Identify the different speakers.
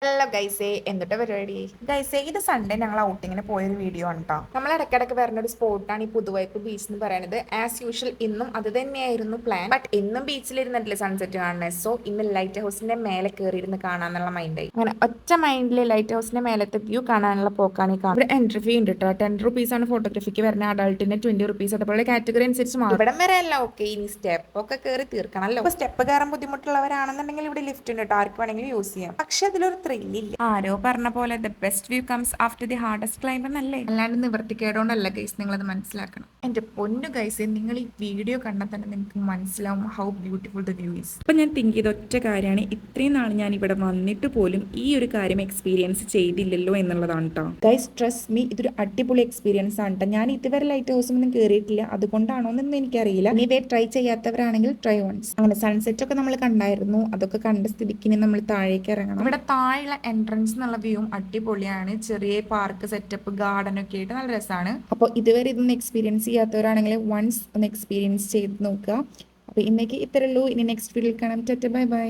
Speaker 1: Hello ഗൈസേ, എന്തുട്ടാ പരിപാടി? ഗൈസേ, ഇത് സൺഡേ ഞങ്ങൾ ഔട്ടിങ്ങിന് പോയൊരു വീഡിയോ ആണ് കേട്ടോ. നമ്മൾ ഇടയ്ക്കിടയ്ക്ക് വരുന്ന ഒരു സ്പോട്ടാണ് ഈ പുതുവൈപ്പ് ബീച്ച് എന്ന് പറയുന്നത്. ആസ് യൂഷ്വൽ ഇന്നും അത് തന്നെയായിരുന്നു പ്ലാൻ. ബട്ട് ഇന്നും ബീച്ചിലിരുന്നിട്ടില്ല സൺസെറ്റ് കാണുന്നത്. സോ ഇന്ന് ലൈറ്റ് ഹൗസിന്റെ മേലെ കയറിയിരുന്ന് കാണാന്നുള്ള മൈൻഡായി. അങ്ങനെ ഒറ്റ മൈൻഡിൽ ലൈറ്റ് ഹൗസിന്റെ മേലത്തെ വ്യൂ കാണാനുള്ള പോക്കാണ് ഈ കാണുന്നത്. ഇവിടെ എൻട്രി ഫീ ഉണ്ട് കേട്ടോ. 10 ആണ് ഫോട്ടോഗ്രാഫിക്ക് വരുന്ന, അഡൾട്ടിന് 20 അതുപോലെ കാറ്റഗറി അനുസരിച്ച് മാറും. ഇവിടം വരെ അല്ല ഓക്കെ, ഇനി സ്റ്റെപ്പ് ഒക്കെ കയറി തീർക്കണമല്ലോ. സ്റ്റെപ്പ് കയറാൻ ബുദ്ധിമുട്ടുള്ളവരാണെന്നുണ്ടെങ്കിൽ ഇവിടെ ലിഫ്റ്റ് ഉണ്ട് കേട്ടോ, ആർക്ക് വേണമെങ്കിലും യൂസ് ചെയ്യാം. പക്ഷെ അതിലൊരു ത്രില്ലില്ല. ആരോ പറഞ്ഞ പോലെ the best view comes after the hardest climb എന്നല്ലേ? അല്ലാണ്ട് നിവർത്തിക്കേടോണ്ടല്ല ഗൈസ്, നിങ്ങൾ അത് മനസ്സിലാക്കണം. എന്റെ പൊന്നു ഗൈസ്, നിങ്ങൾ ഈ വീഡിയോ കണ്ടാൽ തന്നെ നിങ്ങൾക്ക് മനസ്സിലാവും how beautiful the view is.
Speaker 2: അപ്പം ഞാൻ തിങ്ക് ചെയ്ത ഒറ്റ കാര്യമാണ്, ഇത്രയും നാൾ ഞാൻ ഇവിടെ വന്നിട്ട് പോലും ഈ ഒരു കാര്യം എക്സ്പീരിയൻസ് ചെയ്തില്ലല്ലോ എന്നുള്ളതാണ് കേട്ടോ.
Speaker 1: ഗൈസ് ട്രസ്റ്റ് മീ, ഇതൊരു അടിപൊളി എക്സ്പീരിയൻസ് ആണ് കേട്ടോ. ഞാൻ ഇതുവരെ ലൈറ്റ് ഹൗസിൽ ഒന്നും കയറിയിട്ടില്ല, അതുകൊണ്ടാണോ എന്നൊന്നും എനിക്കറിയില്ല. ഇനിവേ ട്രൈ ചെയ്യാത്തവരാണെങ്കിൽ ട്രൈ വൺസ്. അങ്ങനെ സൺസെറ്റ് ഒക്കെ നമ്മൾ കണ്ടായിരുന്നു, അതൊക്കെ കണ്ട സ്ഥിതിക്ക് ഇനി നമ്മൾ താഴേക്ക് ഇറങ്ങണം. ഇവിടെ താഴെയുള്ള എൻട്രൻസ് എന്നുള്ള വ്യൂവും അടിപൊളിയാണ്. ചെറിയ പാർക്ക് സെറ്റപ്പ്, ഗാർഡൻ ഒക്കെ ആയിട്ട് നല്ല രസമാണ്. അപ്പോൾ ഇതുവരെ ഇതൊന്നും എക്സ്പീരിയൻസ് ചെയ്യാത്തവരാണെങ്കിൽ വൺസ് ഒന്ന് എക്സ്പീരിയൻസ് ചെയ്ത് നോക്കുക. അപ്പോൾ ഇന്നേക്ക് ഇത്രയേ ഉള്ളൂ. ഇനി നെക്സ്റ്റ് വീഡിയോയിൽ കാണാം. Bye bye.